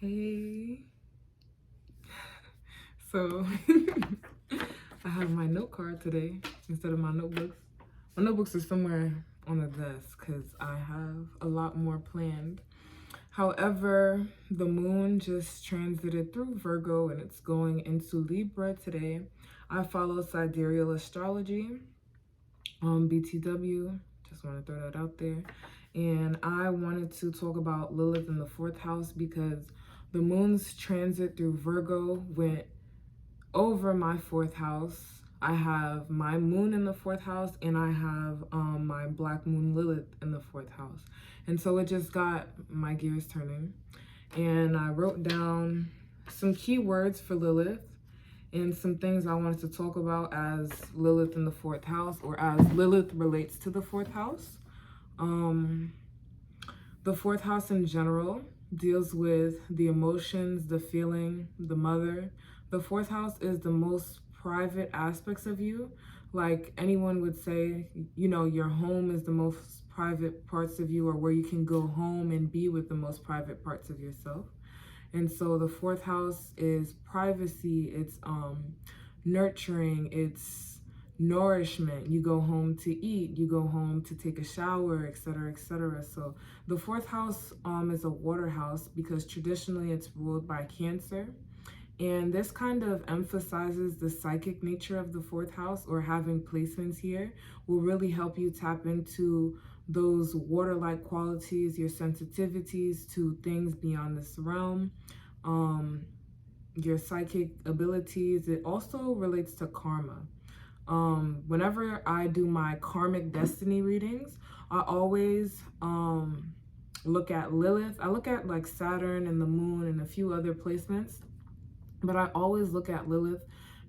Hey. So I have my note card today instead of my notebooks. My notebooks are somewhere on the desk because I have a lot more planned. However, the moon just transited through Virgo and it's going into Libra today. I follow sidereal astrology on BTW. Just want to throw that out there. And I wanted to talk about Lilith in the fourth house because the moon's transit through Virgo went over my fourth house. I have my moon in the fourth house and I have my black moon Lilith in the fourth house. And so it just got my gears turning. And I wrote down some key words for Lilith and some things I wanted to talk about as Lilith in the fourth house, or as Lilith relates to the fourth house. The fourth house in general deals with the emotions, the feeling, the mother. The fourth house is the most private aspects of you. Like anyone would say, you know, your home is the most private parts of you, or where you can go home and be with the most private parts of yourself. And so the fourth house is privacy, it's nurturing, it's nourishment. You go home to eat, you go home to take a shower, etc., etc. So the fourth house is a water house because traditionally it's ruled by Cancer. And this kind of emphasizes the psychic nature of the fourth house, or having placements here will really help you tap into those water-like qualities, your sensitivities to things beyond this realm, your psychic abilities. It also relates to karma. Whenever I do my karmic destiny readings, I always look at Lilith. I look at like Saturn and the moon and a few other placements, but I always look at Lilith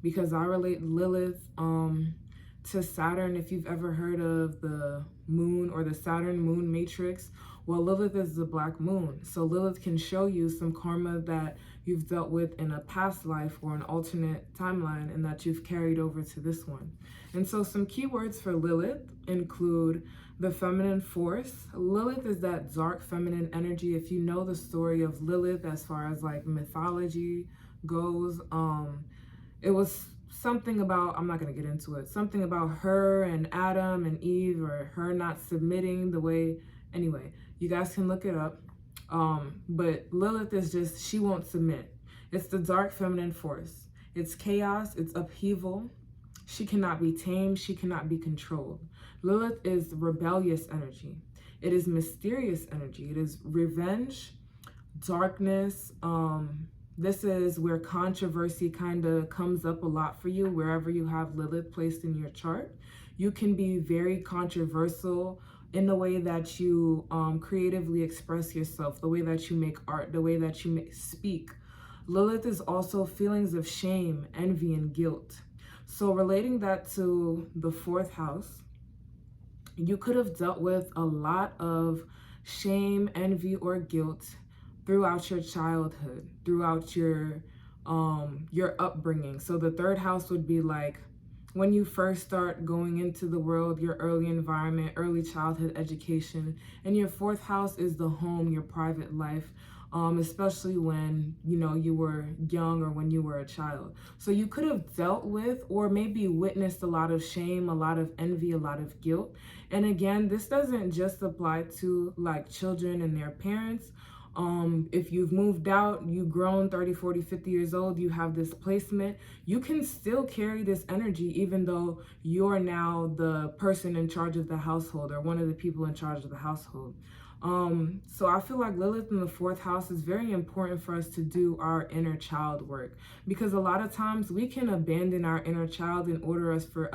because I relate Lilith to Saturn. If you've ever heard of the moon or the Saturn moon matrix, well, Lilith is the black moon. So Lilith can show you some karma that you've dealt with in a past life or an alternate timeline and that you've carried over to this one. And so some keywords for Lilith include the feminine force. Lilith is that dark feminine energy. If you know the story of Lilith as far as like mythology goes, it was something about, I'm not going to get into it, something about her and Adam and Eve, or her not submitting the way, anyway, you guys can look it up. But Lilith is just, she won't submit. It's the dark feminine force. It's chaos, it's upheaval. She cannot be tamed, she cannot be controlled. Lilith is rebellious energy. It is mysterious energy. It is revenge, darkness. This is where controversy kind of comes up a lot for you, wherever you have Lilith placed in your chart. You can be very controversial in the way that you creatively express yourself, the way that you make art, the way that you speak. Lilith is also feelings of shame, envy, and guilt. So relating that to the fourth house, you could have dealt with a lot of shame, envy, or guilt throughout your childhood, throughout your upbringing. So the third house would be like when you first start going into the world, your early environment, early childhood education. And your fourth house is the home, your private life, especially when, you know, you were young or when you were a child. So you could have dealt with or maybe witnessed a lot of shame, a lot of envy, a lot of guilt. And again, this doesn't just apply to like children and their parents. If you've moved out, you've grown 30, 40, 50 years old, you have this placement, you can still carry this energy even though you're now the person in charge of the household, or one of the people in charge of the household. So I feel like Lilith in the fourth house is very important for us to do our inner child work, because a lot of times we can abandon our inner child in order for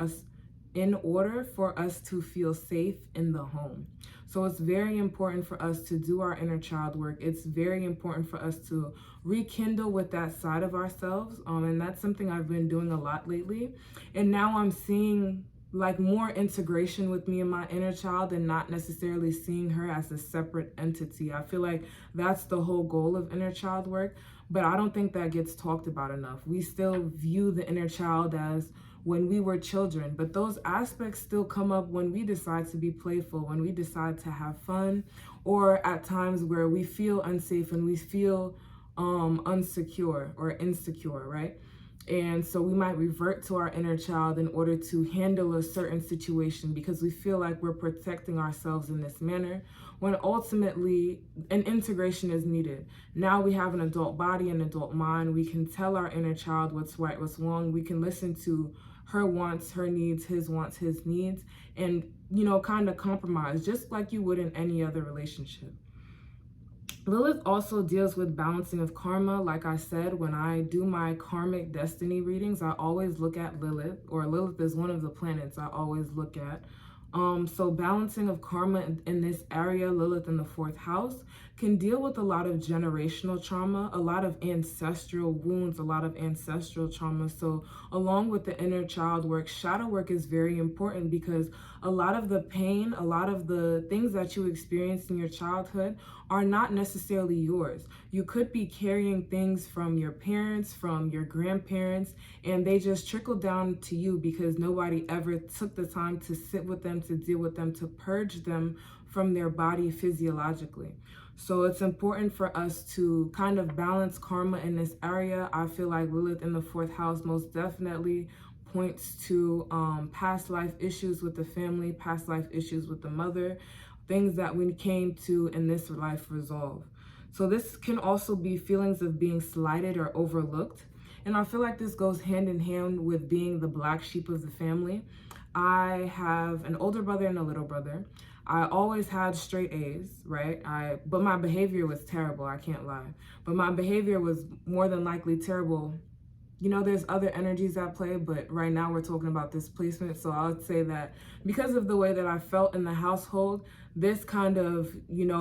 us to feel safe in the home. So it's very important for us to do our inner child work. It's very important for us to rekindle with that side of ourselves. And that's something I've been doing a lot lately. And now I'm seeing like more integration with me and my inner child, and not necessarily seeing her as a separate entity. I feel like that's the whole goal of inner child work, but I don't think that gets talked about enough. We still view the inner child as when we were children, but those aspects still come up when we decide to be playful, when we decide to have fun, or at times where we feel unsafe and we feel unsecure or insecure, right? And so we might revert to our inner child in order to handle a certain situation because we feel like we're protecting ourselves in this manner, when ultimately an integration is needed. Now we have an adult body, an adult mind. We can tell our inner child what's right, what's wrong. We can listen to her wants, her needs, his wants, his needs, and, kind of compromise just like you would in any other relationship. Lilith also deals with balancing of karma. Like I said, when I do my karmic destiny readings, I always look at Lilith, or Lilith is one of the planets I always look at. So balancing of karma in this area, Lilith in the 4th house, can deal with a lot of generational trauma, a lot of ancestral wounds, a lot of ancestral trauma. So along with the inner child work, shadow work is very important because a lot of the pain, a lot of the things that you experienced in your childhood are not necessarily yours. You could be carrying things from your parents, from your grandparents, and they just trickle down to you because nobody ever took the time to sit with them, to deal with them, to purge them from their body physiologically. So it's important for us to kind of balance karma in this area. I feel like Lilith in the 4th house most definitely points to past life issues with the family, past life issues with the mother, things that we came to in this life resolve. So this can also be feelings of being slighted or overlooked. And I feel like this goes hand in hand with being the black sheep of the family. I have an older brother and a little brother. I always had straight A's, right? But my behavior was terrible, I can't lie. But my behavior was more than likely terrible. There's other energies at play, but right now we're talking about this placement. So I would say that because of the way that I felt in the household, this kind of,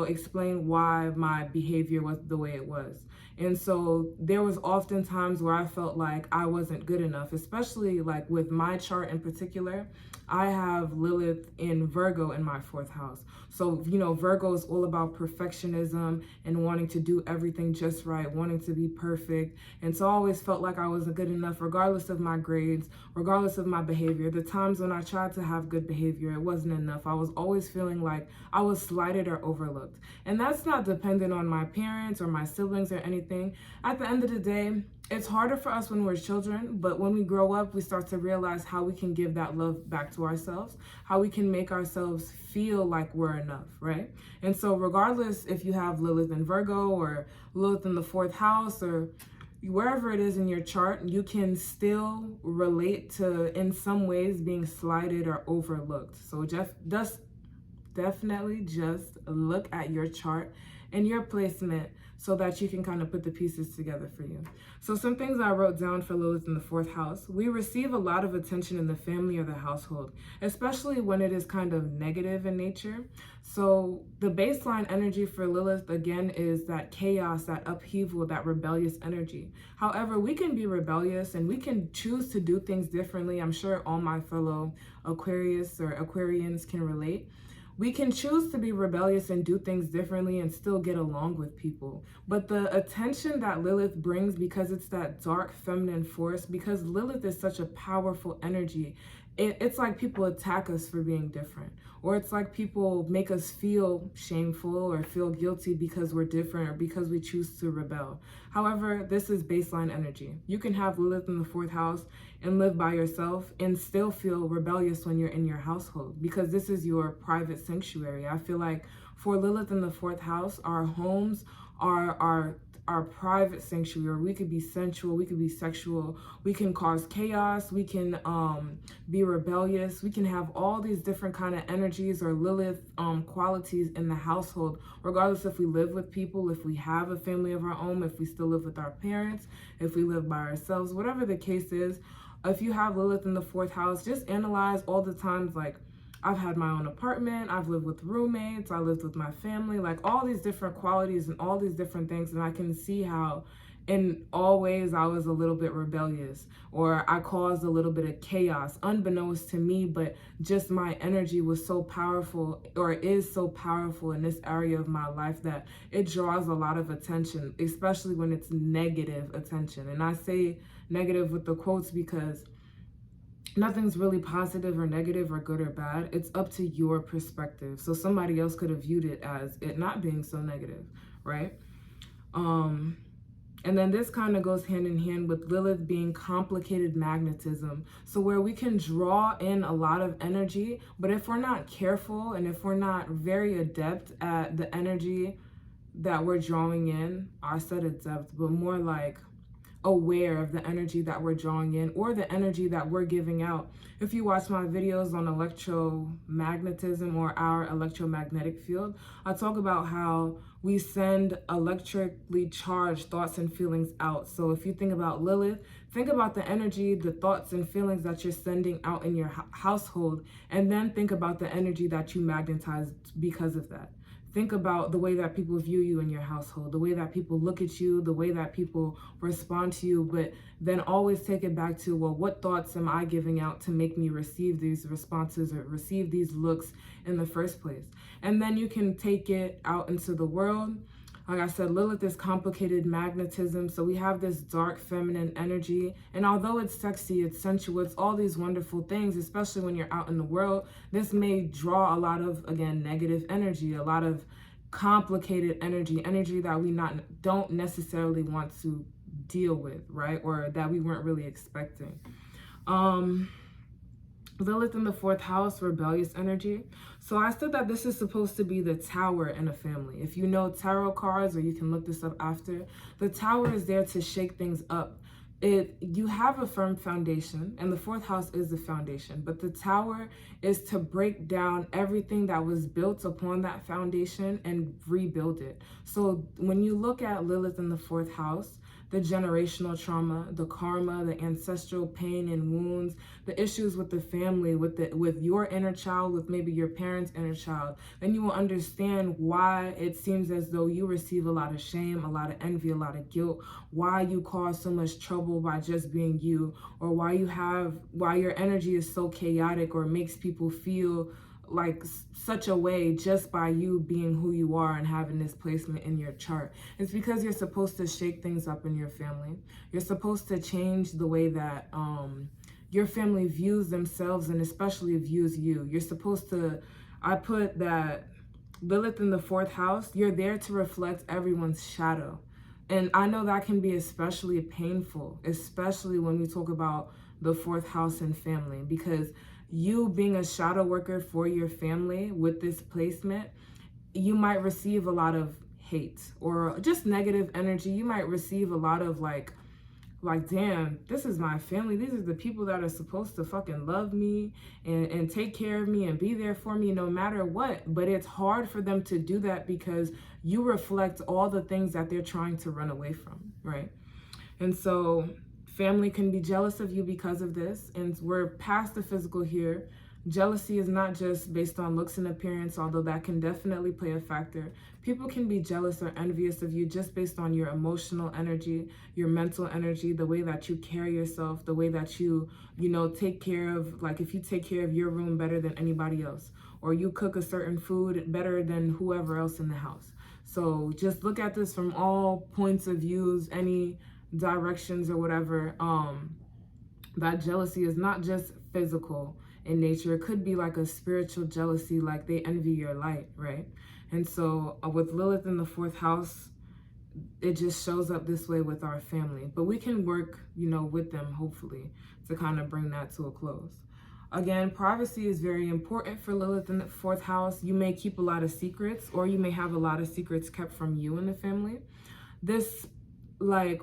explained why my behavior was the way it was. And so there was often times where I felt like I wasn't good enough, especially like with my chart in particular. I have Lilith in Virgo in my 4th house. So, Virgo is all about perfectionism and wanting to do everything just right, wanting to be perfect. And so I always felt like I wasn't good enough, regardless of my grades, regardless of my behavior. The times when I tried to have good behavior, it wasn't enough. I was always feeling like I was slighted or overlooked. And that's not dependent on my parents or my siblings or anything. At the end of the day, it's harder for us when we're children, but when we grow up, we start to realize how we can give that love back to ourselves, how we can make ourselves feel like we're enough, right? And so regardless if you have Lilith in Virgo or Lilith in the 4th house or wherever it is in your chart, you can still relate to, in some ways, being slighted or overlooked. So definitely just look at your chart and your placement so that you can kind of put the pieces together for you. So some things I wrote down for Lilith in the 4th house. We receive a lot of attention in the family or the household, especially when it is kind of negative in nature. So the baseline energy for Lilith, again, is that chaos, that upheaval, that rebellious energy. However, we can be rebellious and we can choose to do things differently. I'm sure all my fellow Aquarius or Aquarians can relate. We can choose to be rebellious and do things differently and still get along with people. But the attention that Lilith brings, because it's that dark feminine force, because Lilith is such a powerful energy, it's like people attack us for being different. Or it's like people make us feel shameful or feel guilty because we're different or because we choose to rebel. However, this is baseline energy. You can have Lilith in the 4th house and live by yourself and still feel rebellious when you're in your household because this is your private sanctuary. I feel like for Lilith in the 4th house, our homes are our private sanctuary. We could be sensual, we could be sexual, we can cause chaos, we can be rebellious, we can have all these different kind of energies or Lilith qualities in the household, regardless if we live with people, if we have a family of our own, if we still live with our parents, if we live by ourselves, whatever the case is. If you have Lilith in the 4th house, just analyze all the times, like, I've had my own apartment, I've lived with roommates, I lived with my family, like all these different qualities and all these different things. And I can see how in all ways I was a little bit rebellious or I caused a little bit of chaos unbeknownst to me, but just my energy was so powerful or is so powerful in this area of my life that it draws a lot of attention, especially when it's negative attention. And I say negative with the quotes because nothing's really positive or negative or good or bad. It's up to your perspective. So somebody else could have viewed it as it not being so negative, right? And then this kind of goes hand in hand with Lilith being complicated magnetism. So where we can draw in a lot of energy, but if we're not careful and if we're not very adept at the energy that we're drawing in, I said adept, but more like aware of the energy that we're drawing in or the energy that we're giving out. If you watch my videos on electromagnetism or our electromagnetic field, I talk about how we send electrically charged thoughts and feelings out. So if you think about Lilith, think about the energy, the thoughts and feelings that you're sending out in your household, and then think about the energy that you magnetize because of that. Think about the way that people view you in your household, the way that people look at you, the way that people respond to you, but then always take it back to, well, what thoughts am I giving out to make me receive these responses or receive these looks in the first place? And then you can take it out into the world. Like I said, Lilith is complicated magnetism. So we have this dark feminine energy. And although it's sexy, it's sensual, it's all these wonderful things, especially when you're out in the world, this may draw a lot of, again, negative energy, a lot of complicated energy that we don't necessarily want to deal with, right? Or that we weren't really expecting. Lilith in the 4th house, rebellious energy. So I said that this is supposed to be the tower in a family. If you know tarot cards, or you can look this up after, the tower is there to shake things up. You have a firm foundation, and the 4th house is the foundation, but the tower is to break down everything that was built upon that foundation and rebuild it. So when you look at Lilith in the 4th house, the generational trauma, the karma, the ancestral pain and wounds, the issues with the family, with your inner child, with maybe your parents' inner child, then you will understand why it seems as though you receive a lot of shame, a lot of envy, a lot of guilt, why you cause so much trouble by just being you, or why your energy is so chaotic or makes people feel like such a way just by you being who you are and having this placement in your chart. It's because you're supposed to shake things up in your family. You're supposed to change the way that your family views themselves and especially views you. You're supposed to, I put that Lilith in the 4th house, you're there to reflect everyone's shadow. And I know that can be especially painful, especially when we talk about the 4th house and family, because you being a shadow worker for your family with this placement, you might receive a lot of hate or just negative energy. You might receive a lot of like, damn, this is my family. These are the people that are supposed to fucking love me and take care of me and be there for me no matter what. But it's hard for them to do that because you reflect all the things that they're trying to run away from, right? And so family can be jealous of you because of this, and we're past the physical here. Jealousy is not just based on looks and appearance, although that can definitely play a factor. People can be jealous or envious of you just based on your emotional energy, your mental energy, the way that you carry yourself, the way that you take care of, like if you take care of your room better than anybody else, or you cook a certain food better than whoever else in the house. So just look at this from all points of views, any directions or whatever. That jealousy is not just physical in nature. It could be like a spiritual jealousy, like they envy your light, right? And so with Lilith in the 4th house, it just shows up this way with our family, but we can work with them hopefully to kind of bring that to a close. Again, privacy is very important for Lilith in the 4th house. You may keep a lot of secrets, or you may have a lot of secrets kept from you in the family.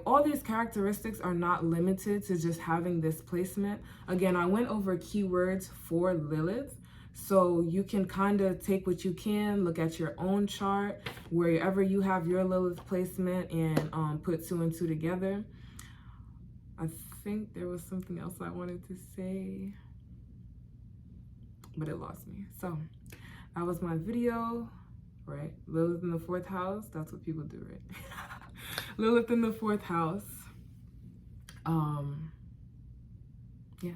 All these characteristics are not limited to just having this placement. Again, I went over keywords for Lilith, so you can kind of take what you can, look at your own chart, wherever you have your Lilith placement, and put 2 and 2 together. I think there was something else I wanted to say, but it lost me. So that was my video, right? Lilith in the 4th house, that's what people do, right? Lilith in the 4th house. Yeah.